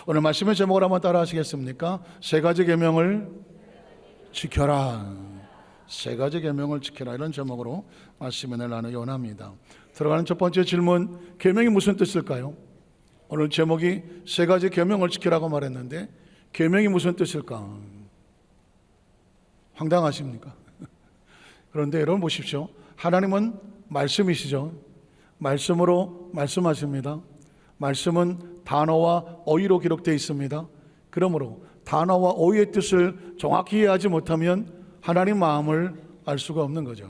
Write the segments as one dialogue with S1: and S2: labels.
S1: 오늘 말씀의 제목을 한번 따라 하시겠습니까? 세 가지 계명을 지켜라. 세 가지 계명을 지켜라. 이런 제목으로 말씀을 나누기 원합니다. 들어가는 첫 번째 질문, 계명이 무슨 뜻일까요? 오늘 제목이 세 가지 계명을 지키라고 말했는데 계명이 무슨 뜻일까? 황당하십니까? 그런데 여러분 보십시오. 하나님은 말씀이시죠. 말씀으로 말씀하십니다. 말씀은 단어와 어휘로 기록되어 있습니다. 그러므로 단어와 어휘의 뜻을 정확히 이해하지 못하면 하나님 마음을 알 수가 없는 거죠.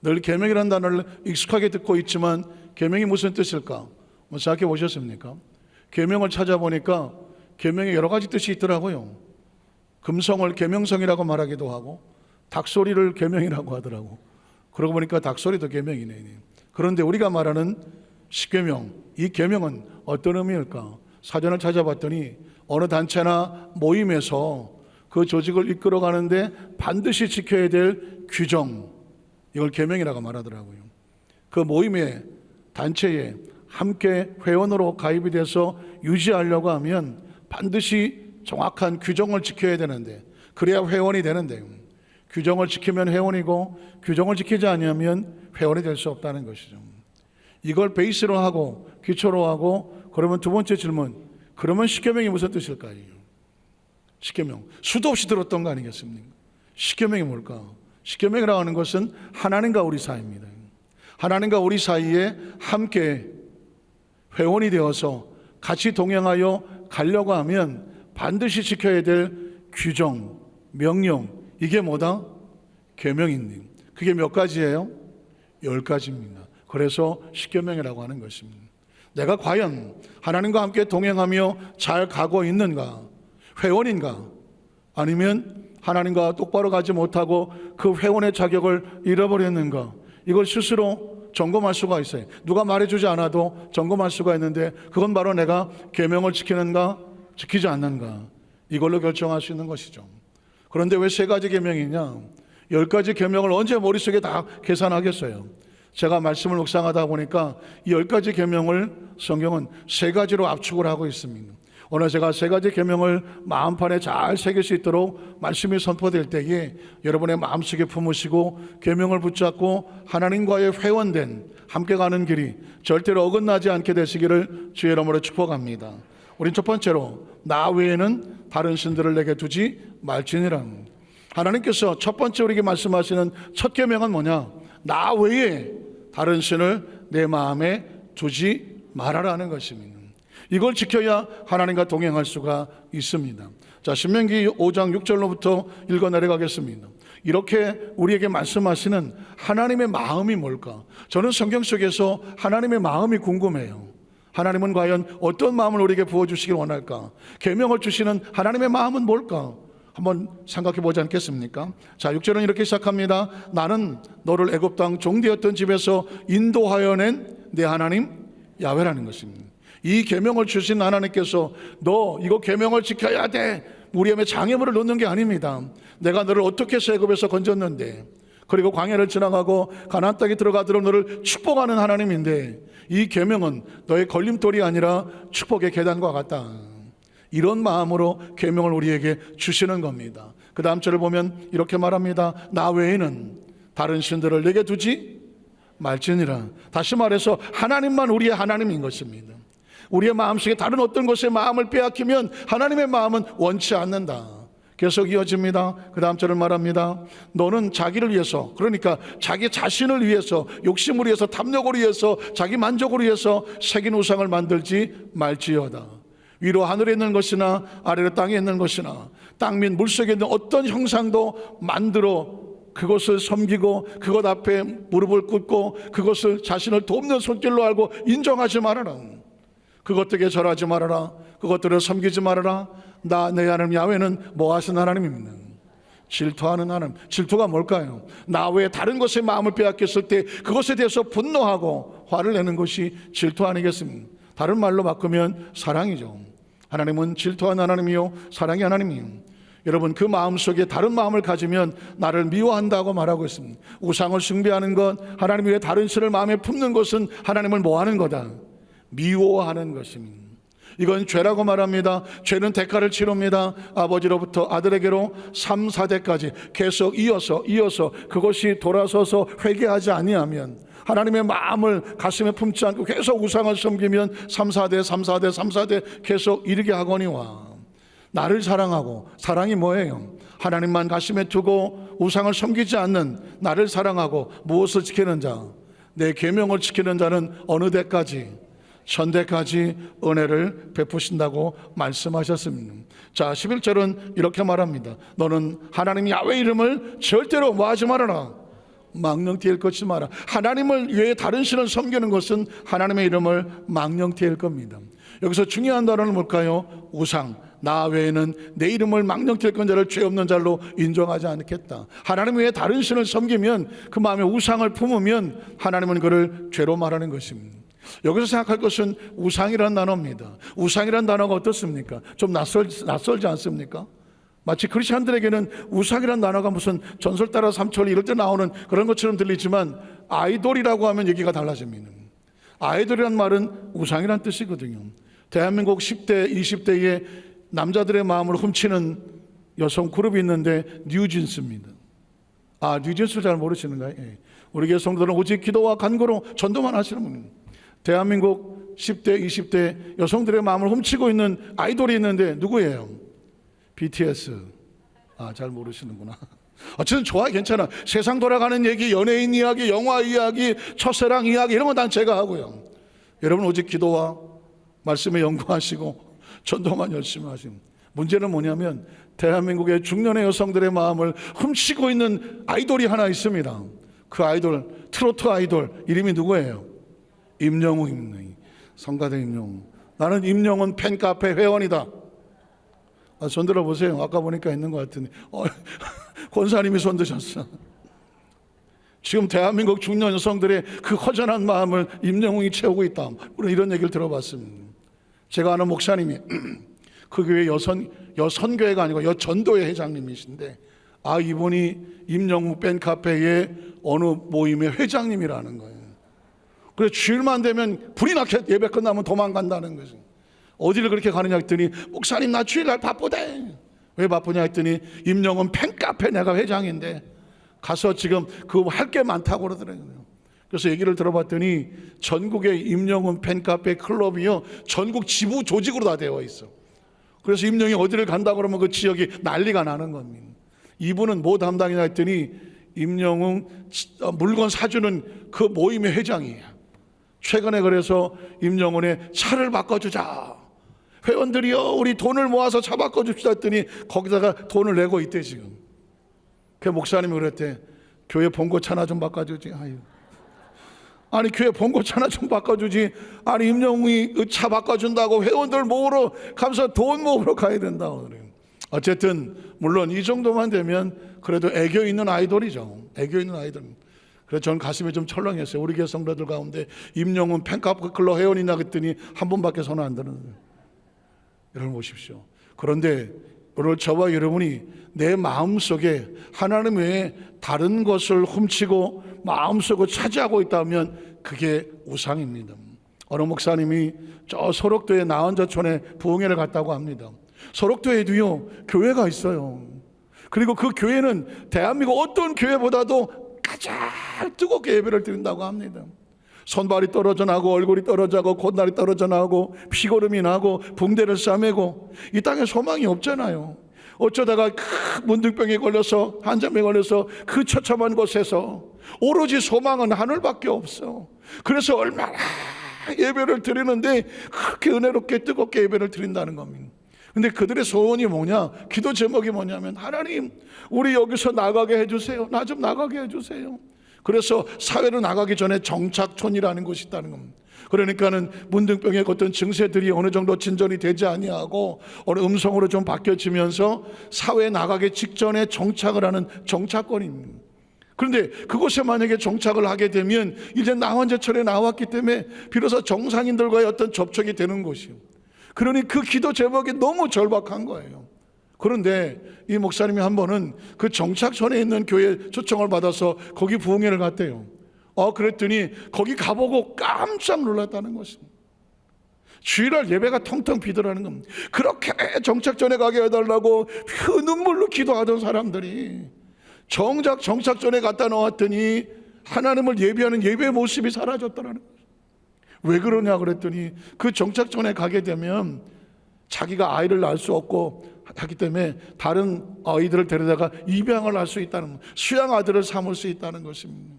S1: 늘 계명이라는 단어를 익숙하게 듣고 있지만 계명이 무슨 뜻일까? 생각해 보셨습니까? 계명을 찾아보니까 계명에 여러 가지 뜻이 있더라고요. 금성을 계명성이라고 말하기도 하고 닭소리를 계명이라고 하더라고. 그러고 보니까 닭소리도 계명이네. 그런데 우리가 말하는 십계명, 이 계명은 어떤 의미일까? 사전을 찾아봤더니 어느 단체나 모임에서 그 조직을 이끌어가는데 반드시 지켜야 될 규정, 이걸 계명이라고 말하더라고요. 그 모임에, 단체에 함께 회원으로 가입이 돼서 유지하려고 하면 반드시 정확한 규정을 지켜야 되는데, 그래야 회원이 되는데, 규정을 지키면 회원이고 규정을 지키지 않으면 회원이 될 수 없다는 것이죠. 이걸 베이스로 하고 기초로 하고, 그러면 두 번째 질문, 그러면 십계명이 무슨 뜻일까요? 십계명, 수도 없이 들었던 거 아니겠습니까? 십계명이 뭘까? 십계명이라고 하는 것은 하나님과 우리 사이입니다. 하나님과 우리 사이에 함께 회원이 되어서 같이 동행하여 가려고 하면 반드시 지켜야 될 규정, 명령, 이게 뭐다? 계명입니다. 그게 몇 가지예요? 10가지입니다. 그래서 십계명이라고 하는 것입니다. 내가 과연 하나님과 함께 동행하며 잘 가고 있는가? 회원인가? 아니면 하나님과 똑바로 가지 못하고 그 회원의 자격을 잃어버렸는가? 이걸 스스로 점검할 수가 있어요. 누가 말해주지 않아도 점검할 수가 있는데, 그건 바로 내가 계명을 지키는가 지키지 않는가, 이걸로 결정할 수 있는 것이죠. 그런데 왜 세 가지 계명이냐? 10가지 계명을 언제 머릿속에 다 계산하겠어요? 제가 말씀을 묵상하다 보니까 이 10가지 계명을 성경은 세 가지로 압축을 하고 있습니다. 오늘 제가 세 가지 계명을 마음판에 잘 새길 수 있도록 말씀이 선포될 때에 여러분의 마음속에 품으시고 계명을 붙잡고 하나님과의 회원된 함께 가는 길이 절대로 어긋나지 않게 되시기를 주의 이름으로 축복합니다. 우린 첫 번째로 나 외에는 다른 신들을 내게 두지 말지니라. 하나님께서 첫 번째 우리에게 말씀하시는 첫 계명은 뭐냐? 나 외에 다른 신을 내 마음에 두지 말아라는 것입니다. 이걸 지켜야 하나님과 동행할 수가 있습니다. 자, 신명기 5장 6절로부터 읽어 내려가겠습니다. 이렇게 우리에게 말씀하시는 하나님의 마음이 뭘까? 저는 성경 속에서 하나님의 마음이 궁금해요. 하나님은 과연 어떤 마음을 우리에게 부어주시길 원할까? 계명을 주시는 하나님의 마음은 뭘까? 한번 생각해 보지 않겠습니까? 자, 6절은 이렇게 시작합니다. 나는 너를 애굽 땅 종되었던 집에서 인도하여 낸 내 하나님 야훼라는 것입니다. 이 계명을 주신 하나님께서 너 이거 계명을 지켜야 돼, 우리 몸에 장애물을 놓는 게 아닙니다. 내가 너를 어떻게 해서 애굽에서 건졌는데, 그리고 광야를 지나가고 가나안 땅에 들어가도록 너를 축복하는 하나님인데, 이 계명은 너의 걸림돌이 아니라 축복의 계단과 같다. 이런 마음으로 계명을 우리에게 주시는 겁니다. 그 다음 절을 보면 이렇게 말합니다. 나 외에는 다른 신들을 내게 두지 말지니라. 다시 말해서 하나님만 우리의 하나님인 것입니다. 우리의 마음속에 다른 어떤 것에 마음을 빼앗기면 하나님의 마음은 원치 않는다. 계속 이어집니다. 그 다음 절을 말합니다. 너는 자기를 위해서, 그러니까 자기 자신을 위해서, 욕심을 위해서, 탐욕을 위해서, 자기 만족을 위해서 새긴 우상을 만들지 말지어다. 위로 하늘에 있는 것이나 아래로 땅에 있는 것이나 땅 및 물속에 있는 어떤 형상도 만들어 그것을 섬기고 그것 앞에 무릎을 꿇고 그것을 자신을 돕는 손길로 알고 인정하지 말아라. 그것들에게 절하지 말아라. 그것들을 섬기지 말아라. 나 내 하나님 야훼는 뭐 하신 하나님입니다. 질투하는 하나님. 질투가 뭘까요? 나 외에 다른 것에 마음을 빼앗겼을 때 그것에 대해서 분노하고 화를 내는 것이 질투 아니겠습니까? 다른 말로 바꾸면 사랑이죠. 하나님은 질투하는 하나님이요 사랑의 하나님이요. 여러분, 그 마음속에 다른 마음을 가지면 나를 미워한다고 말하고 있습니다. 우상을 숭배하는 것, 하나님 외에 다른 신을 마음에 품는 것은 하나님을 뭐하는 거다? 미워하는 것입니다. 이건 죄라고 말합니다. 죄는 대가를 치릅니다. 아버지로부터 아들에게로 3, 4대까지 계속 이어서 그것이 돌아서서 회개하지 아니하면, 하나님의 마음을 가슴에 품지 않고 계속 우상을 섬기면 3, 4대 계속 이르게 하거니와. 나를 사랑하고, 사랑이 뭐예요? 하나님만 가슴에 두고 우상을 섬기지 않는 나를 사랑하고 무엇을 지키는 자, 내 계명을 지키는 자는 어느 데까지? 천대까지 은혜를 베푸신다고 말씀하셨습니다. 자, 11절은 이렇게 말합니다. 너는 하나님 야훼 이름을 절대로 뭐하지 말아라, 망령되일 것이지 마라. 하나님을 외에 다른 신을 섬기는 것은 하나님의 이름을 망령되일 겁니다. 여기서 중요한 단어는 뭘까요? 우상. 나 외에는 내 이름을 망령될 건 자를 죄 없는 자로 인정하지 않겠다. 하나님 외에 다른 신을 섬기면, 그 마음에 우상을 품으면 하나님은 그를 죄로 말하는 것입니다. 여기서 생각할 것은 우상이라는 단어입니다. 우상이라는 단어가 어떻습니까? 좀 낯설지 않습니까? 마치 크리스천들에게는 우상이라는 단어가 무슨 전설 따라 삼천 이럴 때 나오는 그런 것처럼 들리지만, 아이돌이라고 하면 얘기가 달라집니다. 아이돌이란 말은 우상이란 뜻이거든요. 대한민국 10대, 20대의 남자들의 마음을 훔치는 여성 그룹이 있는데 뉴진스입니다. 뉴진스 잘 모르시는가요? 예. 우리 교회 성도들은 오직 기도와 간구로 전도만 하시는 분입니다. 대한민국 10대, 20대 여성들의 마음을 훔치고 있는 아이돌이 있는데 누구예요? BTS. 잘 모르시는구나. 어쨌든 좋아요, 괜찮아. 세상 돌아가는 얘기, 연예인 이야기, 영화 이야기, 첫사랑 이야기 이런 건 다 제가 하고요. 여러분 오직 기도와 말씀에 연구하시고 전도만 열심히 하시면. 문제는 뭐냐면 대한민국의 중년의 여성들의 마음을 훔치고 있는 아이돌이 하나 있습니다. 그 아이돌, 트로트 아이돌 이름이 누구예요? 임영웅. 성가대 임영웅. 나는 임영웅 팬카페 회원이다. 손 들어보세요. 아까 보니까 있는 것 같은데 권사님이 손 드셨어. 지금 대한민국 중년 여성들의 그 허전한 마음을 임영웅이 채우고 있다. 우리 이런 얘기를 들어봤습니다. 제가 아는 목사님이 그 교회 여선교회가 아니고 여전도회 회장님이신데, 이분이 임영웅 팬카페의 어느 모임의 회장님이라는 거예요. 그래서 주일만 되면 불이 나게 예배 끝나면 도망간다는 거죠. 어디를 그렇게 가느냐 했더니, 목사님 나 주일날 바쁘대. 왜 바쁘냐 했더니, 임영웅 팬카페 내가 회장인데 가서 지금 그 할 게 많다고 그러더라고요. 그래서 얘기를 들어봤더니 전국의 임영웅 팬카페 클럽이요, 전국 지부 조직으로 다 되어 있어. 그래서 임영웅이 어디를 간다고 그러면 그 지역이 난리가 나는 겁니다. 이분은 뭐 담당이냐 했더니 임영웅 물건 사주는 그 모임의 회장이에요. 최근에 그래서 임영웅의 차를 바꿔주자, 회원들이요 우리 돈을 모아서 차 바꿔줍시다 했더니 거기다가 돈을 내고 있대 지금. 그 목사님이 그랬대. 교회 봉고차 하나 좀 바꿔주지. 아니 교회 봉고차 하나 좀 바꿔주지. 아니 임영웅이 차 바꿔준다고 회원들 모으러 가면서 돈 모으러 가야 된다고 그래요. 어쨌든 물론 이 정도만 되면 그래도 애교 있는 아이돌이죠. 애교 있는 아이돌. 그래서 저는 가슴이 좀 철렁했어요. 우리 교회 성도들 가운데 임영웅 팬카페 클럽 회원이나 그랬더니 한 분밖에 손 안 드는 거예요. 여러분 보십시오. 그런데 오늘 저와 여러분이 내 마음속에 하나님 외에 다른 것을 훔치고 마음속을 차지하고 있다면 그게 우상입니다. 어느 목사님이 저 소록도의 나은저촌에 부흥회를 갔다고 합니다. 소록도에도요 교회가 있어요. 그리고 그 교회는 대한민국 어떤 교회보다도 가장 뜨겁게 예배를 드린다고 합니다. 손발이 떨어져 나고 얼굴이 떨어져 나고 콧날이 떨어져 나고 피고름이 나고 붕대를 싸매고 이 땅에 소망이 없잖아요. 어쩌다가 그 문둥병에 걸려서 한장병에 걸려서 그 처참한 곳에서 오로지 소망은 하늘밖에 없어. 그래서 얼마나 예배를 드리는데 그렇게 은혜롭게 뜨겁게 예배를 드린다는 겁니다. 근데 그들의 소원이 뭐냐? 기도 제목이 뭐냐면, 하나님 우리 여기서 나가게 해주세요. 나 좀 나가게 해주세요. 그래서 사회로 나가기 전에 정착촌이라는 곳이 있다는 겁니다. 그러니까는 문둥병의 어떤 증세들이 어느 정도 진전이 되지 아니하고 어느 음성으로 좀 바뀌어지면서 사회에 나가기 직전에 정착을 하는 정착권입니다. 그런데 그곳에 만약에 정착을 하게 되면 이제 나환제철에 나왔기 때문에 비로소 정상인들과의 어떤 접촉이 되는 곳이요. 그러니 그 기도 제목이 너무 절박한 거예요. 그런데 이 목사님이 한 번은 그 정착촌에 있는 교회 초청을 받아서 거기 부흥회를 갔대요. 그랬더니 거기 가보고 깜짝 놀랐다는 것입니다. 주일날 예배가 텅텅 비더라는 겁니다. 그렇게 정착전에 가게 해달라고 눈물로 기도하던 사람들이 정작 정착전에 갖다 놓았더니 하나님을 예배하는 예배의 모습이 사라졌다는 거예요. 왜 그러냐 그랬더니 그 정착전에 가게 되면 자기가 아이를 낳을 수 없고 하기 때문에 다른 아이들을 데려다가 입양을 할 수 있다는, 수양 아들을 삼을 수 있다는 것입니다.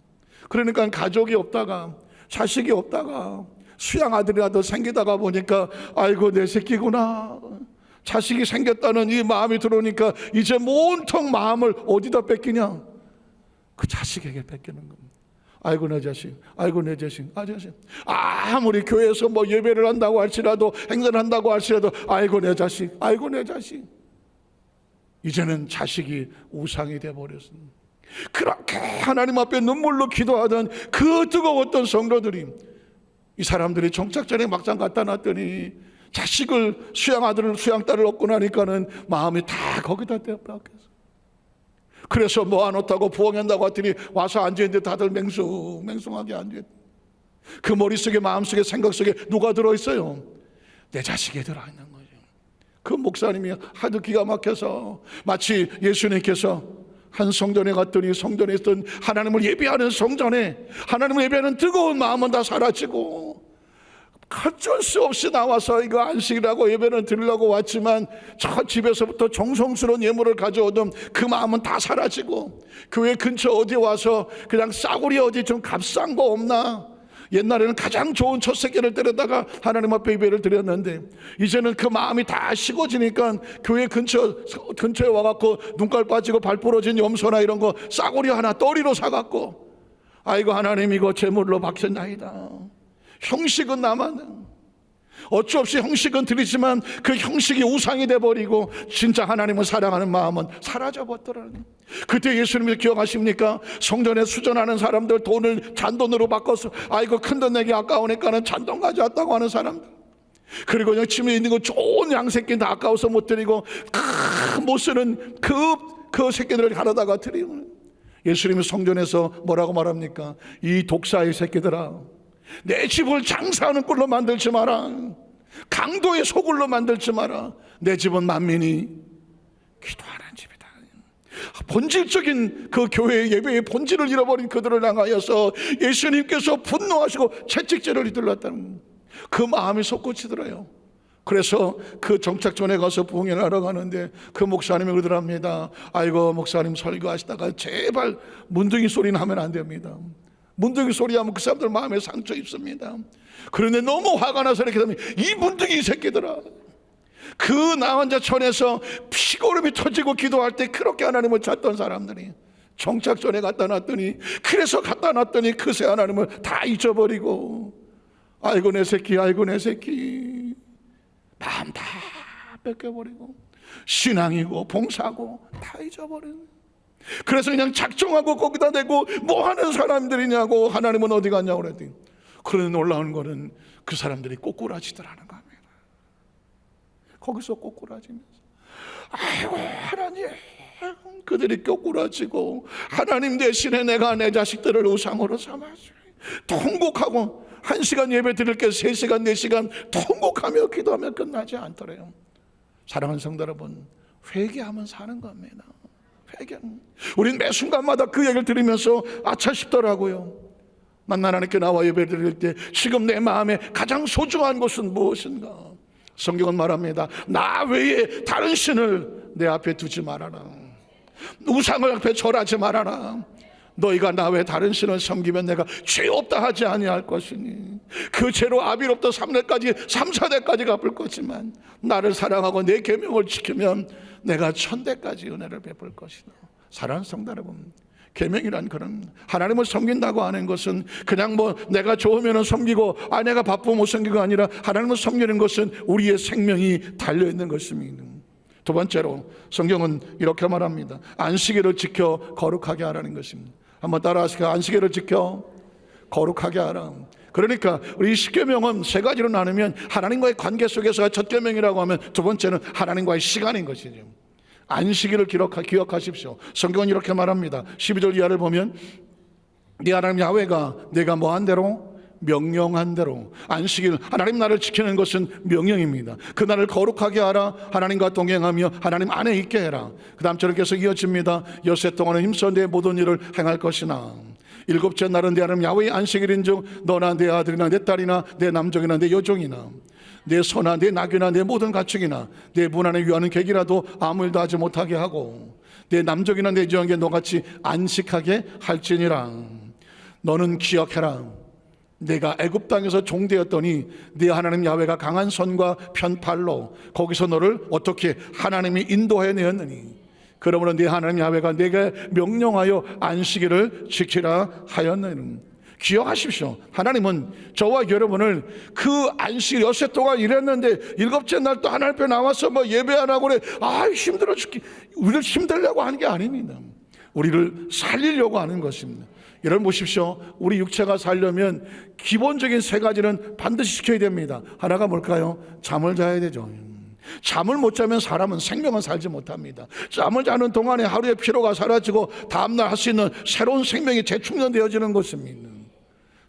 S1: 그러니까 가족이 없다가 자식이 없다가 수양 아들이라도 생기다가 보니까 아이고 내 새끼구나, 자식이 생겼다는 이 마음이 들어오니까 이제 온통 마음을 어디다 뺏기냐? 그 자식에게 뺏기는 겁니다. 아이고 내 자식, 아이고 내 자식, 자식. 아무리 교회에서 뭐 예배를 한다고 할지라도, 행사를 한다고 할지라도 아이고 내 자식, 아이고 내 자식. 이제는 자식이 우상이 되어버렸습니다. 그렇게 하나님 앞에 눈물로 기도하던 그 뜨거웠던 성도들이, 이 사람들이 정착전에 막상 갖다 놨더니 자식을, 수양 아들을, 수양 딸을 얻고 나니까는 마음이 다 거기다 떼어박혔어. 그래서 모아놓다고 부엌한다고 했더니 와서 앉아있는데 다들 맹숭하게 앉아있다. 그 머릿속에, 마음속에, 생각 속에 누가 들어있어요? 내 자식이 들어있는 거죠. 그 목사님이 하도 기가 막혀서, 마치 예수님께서 한 성전에 갔더니 성전에 있던 하나님을 예배하는 성전에 하나님을 예배하는 뜨거운 마음은 다 사라지고, 어쩔 수 없이 나와서 이거 안식이라고 예배를 드리려고 왔지만 저 집에서부터 정성스러운 예물을 가져오던 그 마음은 다 사라지고, 교회 근처 어디 와서 그냥 싸구려 어디 좀 값싼 거 없나, 옛날에는 가장 좋은 첫 새끼를 때려다가 하나님 앞에 예배를 드렸는데 이제는 그 마음이 다 식어지니까 교회 근처에 와갖고 눈깔 빠지고 발 부러진 염소나 이런 거 싸구려 하나 떠리로 사갖고, 아이고 하나님 이거 제물로 바쳤나이다. 형식은 남았는, 어쩔 수 없이 형식은 드리지만 그 형식이 우상이 돼버리고 진짜 하나님을 사랑하는 마음은 사라져버렸더라고요. 그때 예수님을 기억하십니까? 성전에 수전하는 사람들 돈을 잔돈으로 바꿔서 아이고 큰돈 내기 아까우니까는 잔돈 가져왔다고 하는 사람들, 그리고 그냥 집에 있는 거 좋은 양새끼 다 아까워서 못 드리고 못 쓰는 그 새끼들을 가져다가 드리고, 예수님이 성전에서 뭐라고 말합니까? 이 독사의 새끼들아, 내 집을 장사하는 꼴로 만들지 마라. 강도의 소굴로 만들지 마라. 내 집은 만민이 기도하는 집이다. 본질적인 그 교회의 예배의 본질을 잃어버린 그들을 향하여서 예수님께서 분노하시고 채찍질을 휘둘렀다는 그 마음이 솟구치더래요. 그래서 그 정착전에 가서 부흥회를 하러 가는데 그 목사님이 그러더랍니다. 아이고 목사님 설교하시다가 제발 문둥이 소리는 하면 안 됩니다. 문둥이 소리하면 그 사람들 마음에 상처 입습니다. 그런데 너무 화가 나서 이렇게 하면, 이 문둥이 새끼들아, 그 나환자천에서 피고름이 터지고 기도할 때 그렇게 하나님을 찾던 사람들이 정착전에 갖다 놨더니, 그래서 갖다 놨더니 그새 하나님을 다 잊어버리고, 아이고 내 새끼, 아이고 내 새끼, 마음 다 뺏겨버리고 신앙이고 봉사고 다 잊어버리는, 그래서 그냥 작정하고 거기다 대고 뭐 하는 사람들이냐고, 하나님은 어디 갔냐고 그랬더니, 그런데 놀라운 거는 그 사람들이 꼬꾸라지더라는 겁니다. 거기서 꼬꾸라지면서 아이고 하나님, 그들이 꼬꾸라지고 하나님 대신에 내가 내 자식들을 우상으로 삼았어요. 통곡하고 1시간 예배 드릴 게 3시간 4시간 통곡하며 기도하며 끝나지 않더래요. 사랑하는 성도 여러분, 회개하면 사는 겁니다. 우린 매 순간마다 그 얘기를 들으면서 아차 싶더라고요. 난 하나님께 나와 예배 드릴 때 지금 내 마음에 가장 소중한 것은 무엇인가? 성경은 말합니다. 나 외에 다른 신을 내 앞에 두지 말아라. 우상을 앞에 절하지 말아라. 너희가 나 외에 다른 신을 섬기면 내가 죄 없다 하지 아니할 것이니 그 죄로 아비로부터 3대까지 3,4대까지 갚을 거지만 나를 사랑하고 내 계명을 지키면 내가 1,000대까지 은혜를 베풀 것이다. 사랑하는 성도 여러분, 계명이란 그런, 하나님을 섬긴다고 하는 것은 그냥 뭐 내가 좋으면 섬기고 내가 바쁘면 못 섬기고가 아니라, 하나님을 섬기는 것은 우리의 생명이 달려있는 것입니다. 두 번째로 성경은 이렇게 말합니다. 안식일을 지켜 거룩하게 하라는 것입니다. 한번 따라하시죠. 안식일을 지켜 거룩하게 하라. 그러니까 우리 10계명은 3가지로 나누면 하나님과의 관계 속에서 첫 계명이라고 하면, 두 번째는 하나님과의 시간인 것이죠. 안식일을 기억하십시오. 성경은 이렇게 말합니다. 12절 이하를 보면, 네 하나님 야훼가 내가 뭐한 대로 명령한 대로 안식일, 하나님 나를 지키는 것은 명령입니다. 그 날을 거룩하게 하라. 하나님과 동행하며 하나님 안에 있게 해라. 그 다음 절은 계속 이어집니다. 엿새 동안은 힘써 내 모든 일을 행할 것이나 일곱째 날은 내 하나님 야훼의 안식일인즉 너나 내 아들이나 내 딸이나 내 남종이나 내 여종이나 내 소나 내 나귀나 내 모든 가축이나 내 문 안에 위하는 객이라도 아무 일도 하지 못하게 하고 내 남족이나 내 여종에게 너같이 안식하게 할지니라. 너는 기억해라. 내가 애굽 땅에서 종되었더니 네 하나님 야훼가 강한 손과 편팔로 거기서 너를 어떻게 하나님이 인도해내었느니 그러므로 네 하나님 야훼가 내게 명령하여 안식일을 지키라 하였느니. 기억하십시오. 하나님은 저와 여러분을 그 안식일 엿새 동안 일했는데 일곱째 날 또 하나님 앞에 나와서 뭐 예배 안 하고 그래. 힘들어 죽기. 우리를 힘들려고 하는 게 아닙니다. 우리를 살리려고 하는 것입니다. 여러분 보십시오. 우리 육체가 살려면 기본적인 세 가지는 반드시 지켜야 됩니다. 하나가 뭘까요? 잠을 자야 되죠. 잠을 못 자면 사람은 생명은 살지 못합니다. 잠을 자는 동안에 하루의 피로가 사라지고 다음날 할 수 있는 새로운 생명이 재충전되어지는 것입니다.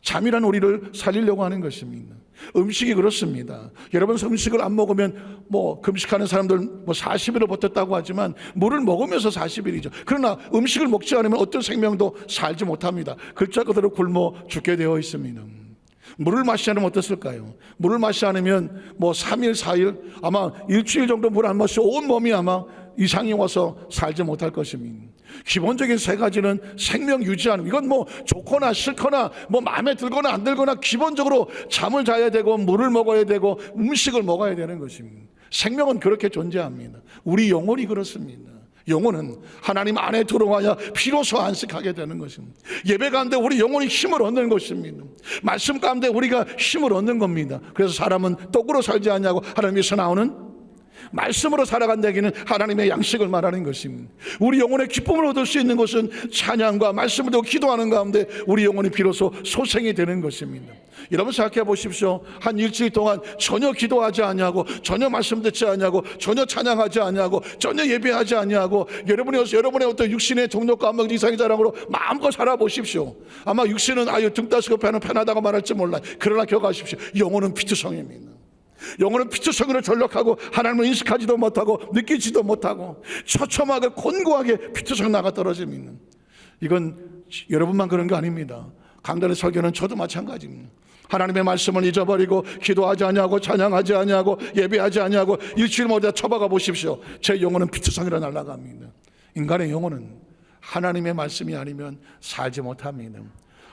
S1: 잠이란 우리를 살리려고 하는 것입니다. 음식이 그렇습니다. 여러분 음식을 안 먹으면 금식하는 사람들 40일을 버텼다고 하지만 물을 먹으면서 40일이죠. 그러나 음식을 먹지 않으면 어떤 생명도 살지 못합니다. 글자 그대로 굶어 죽게 되어 있습니다. 물을 마시지 않으면 어떻을까요? 물을 마시지 않으면 3일 4일 아마 일주일 정도 물 안 마시고 온 몸이 아마 이상이 와서 살지 못할 것입니다. 기본적인 세 가지는 생명 유지하는, 이건 좋거나 싫거나 마음에 들거나 안 들거나 기본적으로 잠을 자야 되고 물을 먹어야 되고 음식을 먹어야 되는 것입니다. 생명은 그렇게 존재합니다. 우리 영혼이 그렇습니다. 영혼은 하나님 안에 들어와야 비로소 안식하게 되는 것입니다. 예배 가운데 우리 영혼이 힘을 얻는 것입니다. 말씀 가운데 우리가 힘을 얻는 겁니다. 그래서 사람은 떡으로 살지 않냐고 하나님께서 나오는 말씀으로 살아간다기는 하나님의 양식을 말하는 것입니다. 우리 영혼의 기쁨을 얻을 수 있는 것은 찬양과 말씀을 듣고 기도하는 가운데 우리 영혼이 비로소 소생이 되는 것입니다. 여러분 생각해 보십시오. 한 일주일 동안 전혀 기도하지 않냐고, 전혀 말씀 듣지 않냐고, 전혀 찬양하지 않냐고, 전혀 예배하지 않냐고, 여러분의 어떤 육신의 동력과 한번 이상의 자랑으로 마음껏 살아보십시오. 아마 육신은 등 따시고 배는 편하다고 말할지 몰라요. 그러나 기억하십시오. 영혼은 피투성입니다. 영혼은 피투성이로 전력하고 하나님을 인식하지도 못하고 느끼지도 못하고 처참하게 곤고하게 피투성 나가 떨어집니다. 이건 여러분만 그런 거 아닙니다. 강단의 설교는 저도 마찬가지입니다. 하나님의 말씀을 잊어버리고 기도하지 않냐고, 찬양하지 않냐고, 예배하지 않냐고 일주일마다 쳐박아 보십시오. 제 영혼은 피투성이로 날아갑니다. 인간의 영혼은 하나님의 말씀이 아니면 살지 못합니다.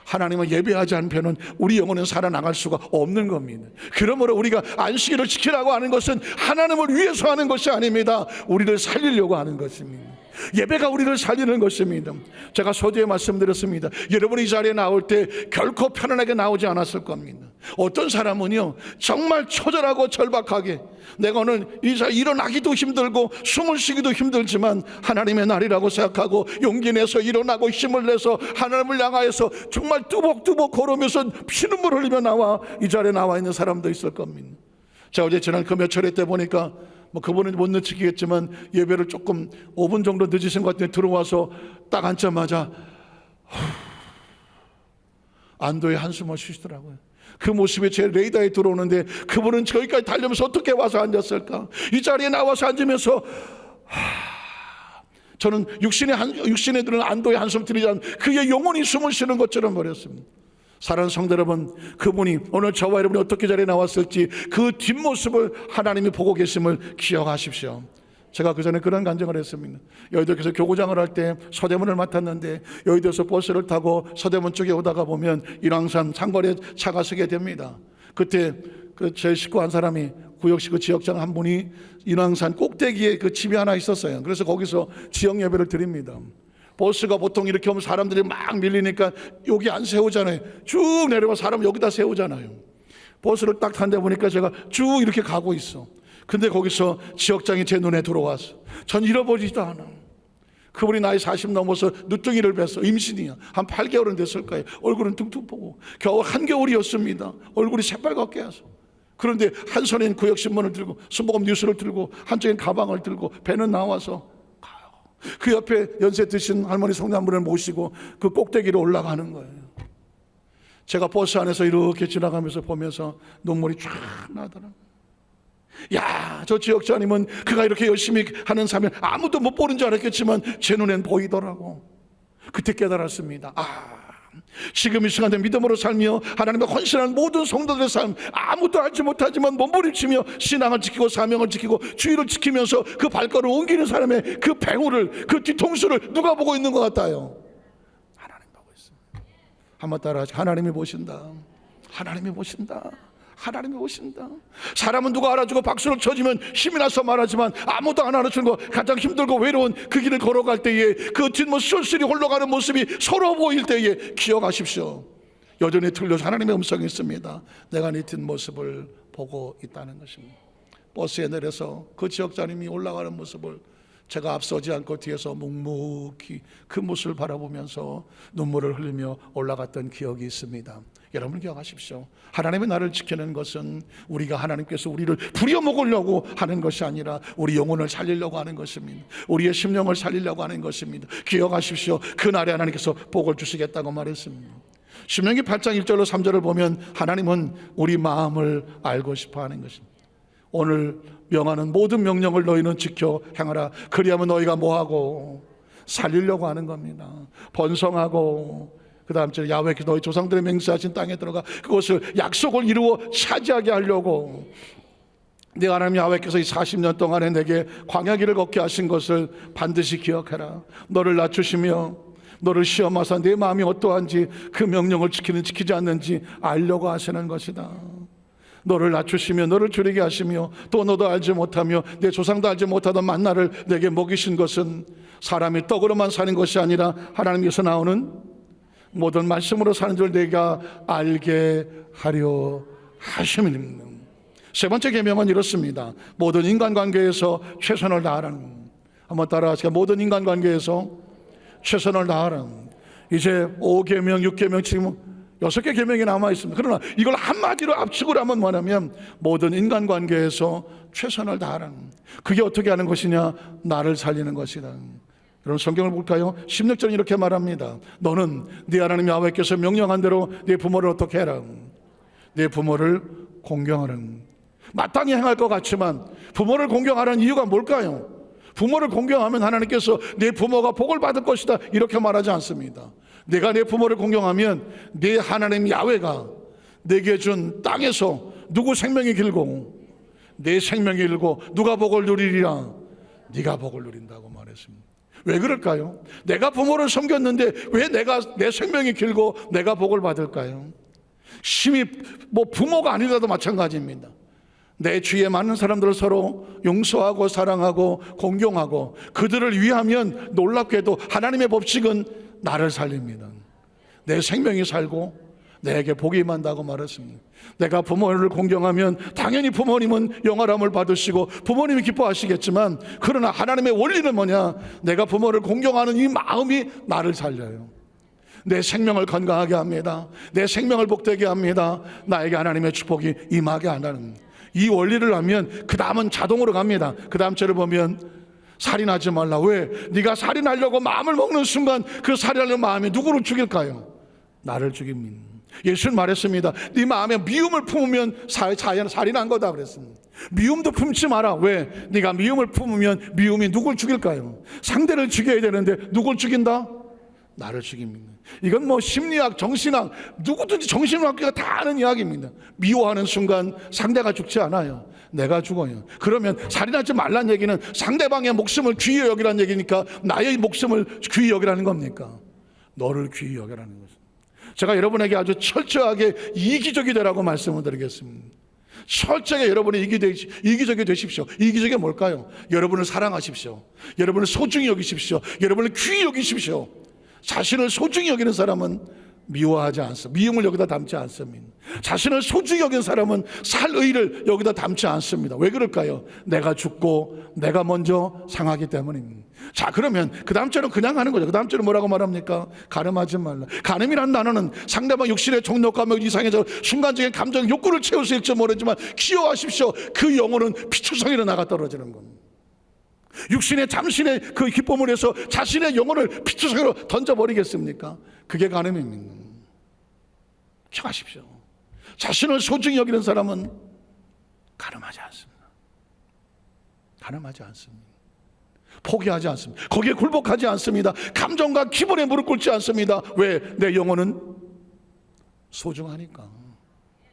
S1: 하나님을 예배하지 않은 편은 우리 영혼은 살아나갈 수가 없는 겁니다. 그러므로 우리가 안식일을 지키라고 하는 것은 하나님을 위해서 하는 것이 아닙니다. 우리를 살리려고 하는 것입니다. 예배가 우리를 살리는 것입니다. 제가 서두에 말씀드렸습니다. 여러분이 이 자리에 나올 때 결코 편안하게 나오지 않았을 겁니다. 어떤 사람은요 정말 처절하고 절박하게, 내가 오늘 일어나기도 힘들고 숨을 쉬기도 힘들지만 하나님의 날이라고 생각하고 용기 내서 일어나고 힘을 내서 하나님을 향하여서 정말 뚜벅뚜벅 걸으면서 피눈물 흘리며 나와 이 자리에 나와 있는 사람도 있을 겁니다. 자, 어제 지난 그 며칠 때 보니까 그분은 못 늦추겠지만 예배를 조금 5분 정도 늦으신 것 같은데 들어와서 딱 앉자마자 안도의 한숨을 쉬시더라고요. 그 모습이 제 레이더에 들어오는데 그분은 저기까지 달려면서 어떻게 와서 앉았을까? 이 자리에 나와서 앉으면서 저는 육신에 들은 안도의 한숨 들이지 않은 그의 영혼이 숨을 쉬는 것처럼 버렸습니다. 사랑하는 성도 여러분, 그분이 오늘 저와 여러분이 어떻게 자리에 나왔을지 그 뒷모습을 하나님이 보고 계심을 기억하십시오. 제가 그 전에 그런 간증을 했습니다. 여의도에서 교구장을 할 때 서대문을 맡았는데 여의도에서 버스를 타고 서대문 쪽에 오다가 보면 인왕산 상거리에 차가 서게 됩니다. 그때 제 식구 한 사람이 구역시 그 지역장 한 분이 인왕산 꼭대기에 그 집이 하나 있었어요. 그래서 거기서 지역 예배를 드립니다. 버스가 보통 이렇게 오면 사람들이 막 밀리니까 여기 안 세우잖아요. 쭉 내려와 사람 여기다 세우잖아요. 버스를 딱 탄데 보니까 제가 쭉 이렇게 가고 있어. 근데 거기서 지역장이 제 눈에 들어와서 전 잃어버리지도 않아. 그분이 나이 40 넘어서 누뚱이를 뵀어. 임신이야. 한 8개월은 됐을 거예요. 얼굴은 뚱뚱 보고 겨우 한겨울이었습니다. 얼굴이 새빨갛게 해서. 그런데 한 손엔 구역신문을 들고 순복음 뉴스를 들고 한쪽엔 가방을 들고 배는 나와서 그 옆에 연세 드신 할머니 성남분을 모시고 그 꼭대기로 올라가는 거예요. 제가 버스 안에서 이렇게 지나가면서 보면서 눈물이 쫙 나더라고요. 야, 저 지역장님은 그가 이렇게 열심히 하는 삶을 아무도 못 보는 줄 알았겠지만 제 눈엔 보이더라고. 그때 깨달았습니다. 지금 이 시간에 믿음으로 살며 하나님의 헌신한 모든 성도들의 삶, 아무도 알지 못하지만 몸부림치며 신앙을 지키고 사명을 지키고 주의를 지키면서 그 발걸음을 옮기는 사람의 그 배후를, 그 뒤통수를 누가 보고 있는 것 같아요? 하나님 보고 있습니다. 한번 따라하시. 하나님이 보신다. 하나님이 보신다. 하나님이 보신다. 사람은 누가 알아주고 박수를 쳐주면 힘이 나서 말하지만 아무도 안 알아주는 거, 가장 힘들고 외로운 그 길을 걸어갈 때에 그 뒷모습 쓸쓸히 홀러가는 모습이 서러워 보일 때에 기억하십시오. 여전히 틀려서 하나님의 음성이 있습니다. 내가 네 뒷모습을 보고 있다는 것입니다. 버스에 내려서 그 지역장님이 올라가는 모습을 제가 앞서지 않고 뒤에서 묵묵히 그 모습을 바라보면서 눈물을 흘리며 올라갔던 기억이 있습니다. 여러분 기억하십시오. 하나님의 나를 지키는 것은 우리가 하나님께서 우리를 부려먹으려고 하는 것이 아니라 우리 영혼을 살리려고 하는 것입니다. 우리의 심령을 살리려고 하는 것입니다. 기억하십시오. 그날에 하나님께서 복을 주시겠다고 말했습니다. 신명기 8장 1절로 3절을 보면 하나님은 우리 마음을 알고 싶어 하는 것입니다. 오늘 명하는 모든 명령을 너희는 지켜 행하라. 그리하면 너희가 뭐하고 살리려고 하는 겁니다. 번성하고 그 다음 절에 야훼께서 너희 조상들의 맹세하신 땅에 들어가 그것을 약속을 이루어 차지하게 하려고 네 하나님 야훼께서 이 40년 동안에 내게 광야길을 걷게 하신 것을 반드시 기억해라. 너를 낮추시며 너를 시험하사 내 마음이 어떠한지 그 명령을 지키지 않는지 알려고 하시는 것이다. 너를 낮추시며 너를 줄이게 하시며 또 너도 알지 못하며 내 조상도 알지 못하던 만나를 내게 먹이신 것은 사람이 떡으로만 사는 것이 아니라 하나님께서 나오는 모든 말씀으로 사는 줄 내가 알게 하려 하심입니다. 세 번째 계명은 이렇습니다. 모든 인간관계에서 최선을 다하라는. 한번 따라하시죠. 모든 인간관계에서 최선을 다하라는. 이제 5계명, 6계명, 지금 6개 계명이 남아 있습니다. 그러나 이걸 한마디로 압축을 하면 뭐냐면 모든 인간관계에서 최선을 다하라는. 그게 어떻게 하는 것이냐? 나를 살리는 것이다. 여러분 성경을 볼까요? 16절은 이렇게 말합니다. 너는 네 하나님 야훼께서 명령한 대로 네 부모를 어떻게 해라? 네 부모를 공경하는. 마땅히 행할 것 같지만 부모를 공경하는 이유가 뭘까요? 부모를 공경하면 하나님께서 내 부모가 복을 받을 것이다 이렇게 말하지 않습니다. 내가 내 부모를 공경하면 내 하나님 야훼가 내게 준 땅에서 누구 생명이 길고 내 생명이 길고 누가 복을 누리리라? 네가 복을 누린다고 말했습니다. 왜 그럴까요? 내가 부모를 섬겼는데 왜 내 생명이 길고 내가 복을 받을까요? 심히 부모가 아니라도 마찬가지입니다. 내 주위에 많은 사람들을 서로 용서하고 사랑하고 공경하고 그들을 위하면 놀랍게도 하나님의 법칙은 나를 살립니다. 내 생명이 살고 내게 복이 임한다고 말했습니다. 내가 부모를 공경하면 당연히 부모님은 영화람을 받으시고 부모님이 기뻐하시겠지만 그러나 하나님의 원리는 뭐냐? 내가 부모를 공경하는 이 마음이 나를 살려요. 내 생명을 건강하게 합니다. 내 생명을 복되게 합니다. 나에게 하나님의 축복이 임하게 한다는 이 원리를 하면 그 다음은 자동으로 갑니다. 그 다음 절을 보면 살인하지 말라. 왜? 네가 살인하려고 마음을 먹는 순간 그 살인하려는 마음이 누구를 죽일까요? 나를 죽입니다. 예수는 말했습니다. 네 마음에 미움을 품으면 살인한 거다 그랬습니다. 미움도 품지 마라. 왜? 네가 미움을 품으면 미움이 누굴 죽일까요? 상대를 죽여야 되는데 누굴 죽인다? 나를 죽입니다. 이건 심리학, 정신학, 누구든지 정신학교가 다 아는 이야기입니다. 미워하는 순간 상대가 죽지 않아요. 내가 죽어요. 그러면 살인하지 말라는 얘기는 상대방의 목숨을 귀히 여기라는 얘기니까 나의 목숨을 귀히 여기라는 겁니까? 너를 귀히 여기라는 것입니다. 제가 여러분에게 아주 철저하게 이기적이 되라고 말씀을 드리겠습니다. 철저하게 여러분이 이기적이 되십시오. 이기적이 뭘까요? 여러분을 사랑하십시오. 여러분을 소중히 여기십시오. 여러분을 귀히 여기십시오. 자신을 소중히 여기는 사람은 미워하지 않습니다. 미움을 여기다 담지 않습니다. 자신을 소중히 여기는 사람은 살 의를 여기다 담지 않습니다. 왜 그럴까요? 내가 죽고 내가 먼저 상하기 때문입니다. 자, 그러면 그 다음 절은 그냥 하는 거죠. 그 다음 절은 뭐라고 말합니까? 가늠하지 말라. 가늠이라는 단어는 상대방 육신의 정욕감을 이상해서 순간적인 감정 욕구를 채울 수 있을지 모르지만 기억하십시오. 그 영혼은 피투성이로 나가 떨어지는 겁니다. 육신의 잠신의 그 기쁨을 해서 자신의 영혼을 피투성이로 던져버리겠습니까? 그게 가늠입니다. 기억하십시오. 자신을 소중히 여기는 사람은 가늠하지 않습니다. 가늠하지 않습니다. 포기하지 않습니다. 거기에 굴복하지 않습니다. 감정과 기분에 무릎 꿇지 않습니다. 왜? 내 영혼은 소중하니까.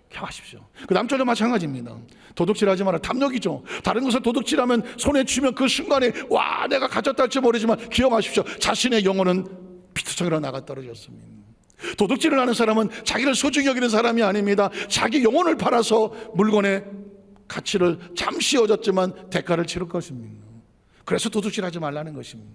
S1: 기억하십시오. 그 남자도 마찬가지입니다. 도둑질하지 마라. 탐욕이죠. 다른 것을 도둑질하면 손에 쥐면 그 순간에 와 내가 가졌다 할지 모르지만 기억하십시오. 자신의 영혼은 피투성이로 나가 떨어졌습니다. 도둑질을 하는 사람은 자기를 소중히 여기는 사람이 아닙니다. 자기 영혼을 팔아서 물건의 가치를 잠시 얻었지만 대가를 치를 것입니다. 그래서 도둑질하지 말라는 것입니다.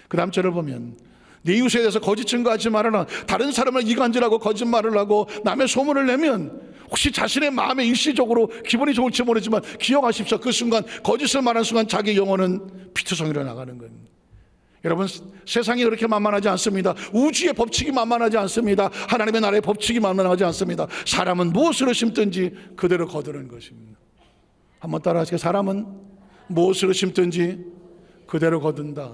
S1: 그 다음 절을 보면 네 이웃에 대해서 거짓 증거하지 말아라. 다른 사람을 이간질하고 거짓말을 하고 남의 소문을 내면 혹시 자신의 마음에 일시적으로 기분이 좋을지 모르지만 기억하십시오. 그 순간 거짓을 말한 순간 자기 영혼은 피투성이로 나가는 겁니다. 여러분, 세상이 그렇게 만만하지 않습니다. 우주의 법칙이 만만하지 않습니다. 하나님의 나라의 법칙이 만만하지 않습니다. 사람은 무엇으로 심든지 그대로 거두는 것입니다. 한번 따라하시죠. 사람은 무엇으로 심든지 그대로 거둔다.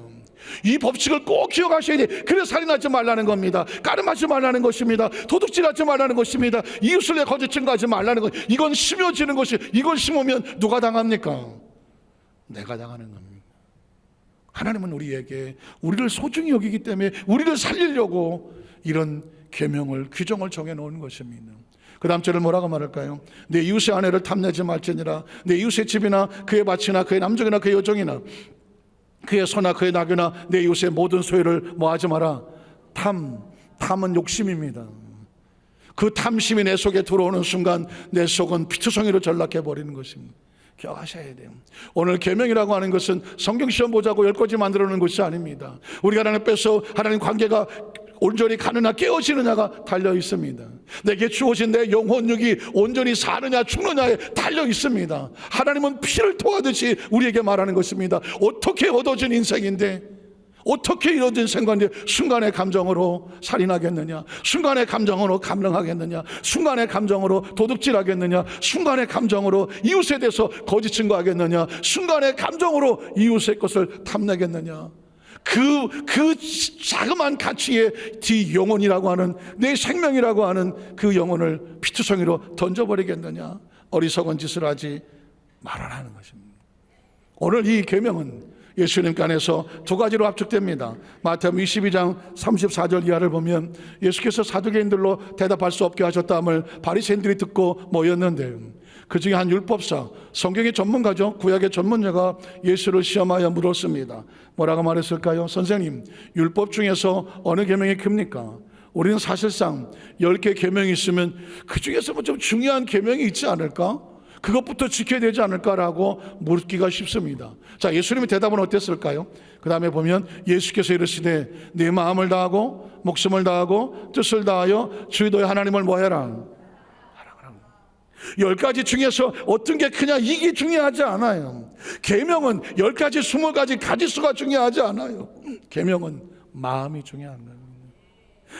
S1: 이 법칙을 꼭 기억하셔야 돼. 그래서 살인하지 말라는 겁니다. 가늠하지 말라는 것입니다. 도둑질하지 말라는 것입니다. 이웃을 내 거짓 증거하지 말라는 것. 이건 심어지는 것이, 이걸 심으면 누가 당합니까? 내가 당하는 겁니다. 하나님은 우리에게 우리를 소중히 여기기 때문에 우리를 살리려고 이런 계명을, 규정을 정해놓은 것입니다. 그 다음 절을 뭐라고 말할까요? 내 이웃의 아내를 탐내지 말지니라. 내 이웃의 집이나 그의 밭이나 그의 남종이나 그의 여종이나 그의 소나 그의 나귀나 내 이웃의 모든 소유를 뭐하지 마라. 탐은 욕심입니다. 그 탐심이 내 속에 들어오는 순간 내 속은 피투성이로 전락해버리는 것입니다. 기억하셔야 돼요. 오늘 계명이라고 하는 것은 성경 시험 보자고 10가지 만들어 놓은 것이 아닙니다. 우리가 하나님 앞에서 하나님 관계가 온전히 가느냐 깨어지느냐가 달려 있습니다. 내게 주어진 내 영혼육이 온전히 사느냐 죽느냐에 달려 있습니다. 하나님은 피를 토하듯이 우리에게 말하는 것입니다. 어떻게 얻어진 인생인데, 어떻게 이루어진 생각인데 순간의 감정으로 살인하겠느냐, 순간의 감정으로 감령하겠느냐, 순간의 감정으로 도둑질하겠느냐, 순간의 감정으로 이웃에 대해서 거짓 증거하겠느냐, 순간의 감정으로 이웃의 것을 탐내겠느냐. 그 자그마한 가치의 네 영혼이라고 하는, 내 생명이라고 하는 그 영혼을 피투성이로 던져버리겠느냐. 어리석은 짓을 하지 말아라는 것입니다. 오늘 이 계명은 예수님께 안에서 두 가지로 압축됩니다. 마태복음 22장 34절 이하를 보면 예수께서 사두개인들로 대답할 수 없게 하셨다함을 바리새인들이 듣고 모였는데, 그 중에 한 율법사, 성경의 전문가죠, 구약의 전문가가 예수를 시험하여 물었습니다. 뭐라고 말했을까요? 선생님, 율법 중에서 어느 계명이 큽니까? 우리는 사실상 10개 계명이 있으면 그 중에서 뭐 좀 중요한 계명이 있지 않을까? 그것부터 지켜야 되지 않을까라고 묻기가 쉽습니다. 자, 예수님의 대답은 어땠을까요? 그 다음에 보면 예수께서 이르시되 네 마음을 다하고 목숨을 다하고 뜻을 다하여 주의 너의 하나님을 뭐해라. 10가지 중에서 어떤 게 크냐, 이게 중요하지 않아요. 계명은 10가지 20가지 가지수가 중요하지 않아요. 계명은 마음이 중요한 거예요.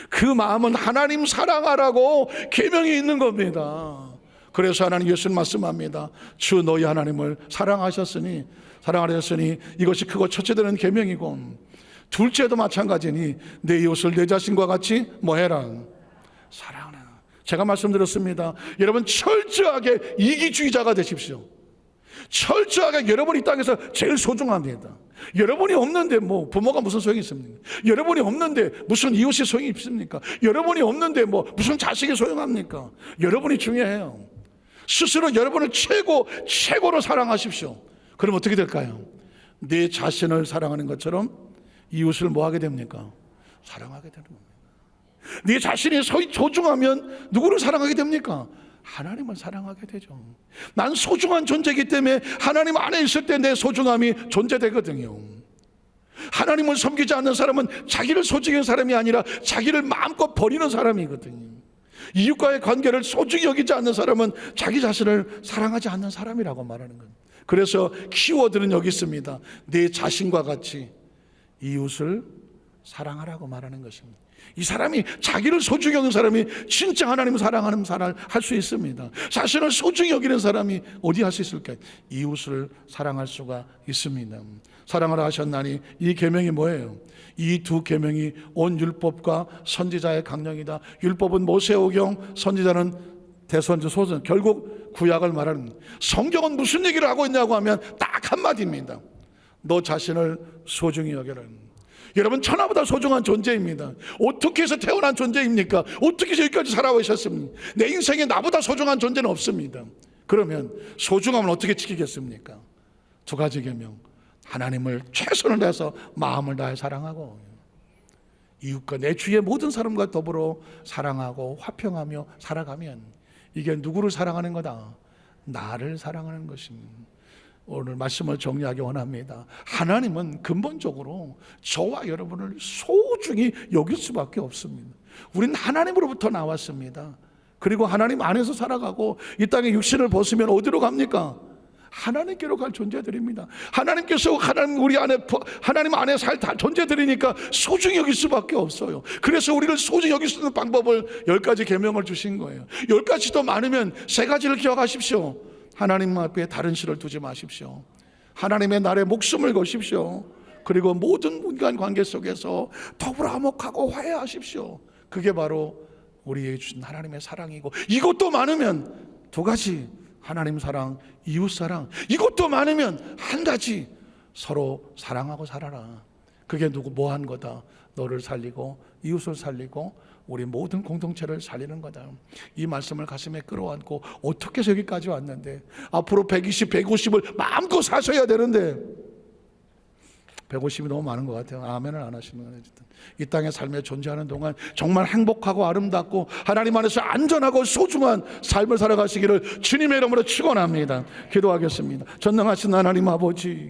S1: 그 마음은 하나님 사랑하라고 계명이 있는 겁니다. 그래서 하나님 예수님 말씀합니다. 주 너희 하나님을 사랑하셨으니 이것이 크고 첫째 되는 계명이고, 둘째도 마찬가지니 내 이웃을 내 자신과 같이 뭐해라. 사랑하라. 제가 말씀드렸습니다. 여러분, 철저하게 이기주의자가 되십시오. 철저하게 여러분이 이 땅에서 제일 소중합니다. 여러분이 없는데 뭐 부모가 무슨 소용이 있습니까? 여러분이 없는데 무슨 이웃이 소용이 있습니까? 여러분이 없는데 뭐 무슨 자식이 소용합니까? 여러분이 중요해요. 스스로 여러분을 최고로 사랑하십시오. 그럼 어떻게 될까요? 내 자신을 사랑하는 것처럼 이웃을 뭐 하게 됩니까? 사랑하게 되는 겁니다. 네 자신이 소중하면 누구를 사랑하게 됩니까? 하나님을 사랑하게 되죠. 난 소중한 존재이기 때문에 하나님 안에 있을 때 내 소중함이 존재되거든요. 하나님을 섬기지 않는 사람은 자기를 소중히 여기는 사람이 아니라 자기를 마음껏 버리는 사람이거든요. 이웃과의 관계를 소중히 여기지 않는 사람은 자기 자신을 사랑하지 않는 사람이라고 말하는 거예요. 그래서 키워드는 여기 있습니다. 내 자신과 같이 이웃을 사랑하라고 말하는 것입니다. 이 사람이 자기를 소중히 여기는 사람이 진짜 하나님을 사랑하는 사람을 할 수 있습니다. 자신을 소중히 여기는 사람이 어디 할 수 있을까요? 이웃을 사랑할 수가 있습니다. 사랑하라 하셨나니 이 계명이 뭐예요? 이 두 계명이 온 율법과 선지자의 강령이다. 율법은 모세오경, 선지자는 대선지 소선, 결국 구약을 말하는, 성경은 무슨 얘기를 하고 있냐고 하면 딱 한마디입니다. 너 자신을 소중히 여겨라. 여러분, 천하보다 소중한 존재입니다. 어떻게 해서 태어난 존재입니까? 어떻게 해서 여기까지 살아오셨습니까? 내 인생에 나보다 소중한 존재는 없습니다. 그러면 소중함을 어떻게 지키겠습니까? 두 가지 계명, 하나님을 최선을 다해서 마음을 다해 사랑하고, 이웃과 내 주위의 모든 사람과 더불어 사랑하고 화평하며 살아가면, 이게 누구를 사랑하는 거다? 나를 사랑하는 것입니다. 오늘 말씀을 정리하기 원합니다. 하나님은 근본적으로 저와 여러분을 소중히 여길 수밖에 없습니다. 우리는 하나님으로부터 나왔습니다. 그리고 하나님 안에서 살아가고 이 땅에 육신을 벗으면 어디로 갑니까? 하나님께로 갈 존재들입니다. 하나님께서 하나님 안에 살 존재들이니까 소중히 여길 수밖에 없어요. 그래서 우리를 소중히 여길 수 있는 방법을 10가지 계명을 주신 거예요. 10가지 더 많으면 3가지를 기억하십시오. 하나님 앞에 다른 신을 두지 마십시오. 하나님의 날에 목숨을 거십시오. 그리고 모든 인간 관계 속에서 더불어 화목하고 화해하십시오. 그게 바로 우리에게 주신 하나님의 사랑이고, 이것도 많으면 2가지, 하나님 사랑, 이웃 사랑. 이것도 많으면 1가지, 서로 사랑하고 살아라. 그게 뭐한 거다? 너를 살리고 이웃을 살리고 우리 모든 공동체를 살리는 거다. 이 말씀을 가슴에 끌어안고 어떻게 해서 여기까지 왔는데, 앞으로 120, 150을 마음껏 사셔야 되는데 150이 너무 많은 것 같아요. 아멘을 안 하시는 거예요. 이 땅의 삶에 존재하는 동안 정말 행복하고 아름답고 하나님 안에서 안전하고 소중한 삶을 살아가시기를 주님의 이름으로 축원합니다. 기도하겠습니다. 전능하신 하나님 아버지,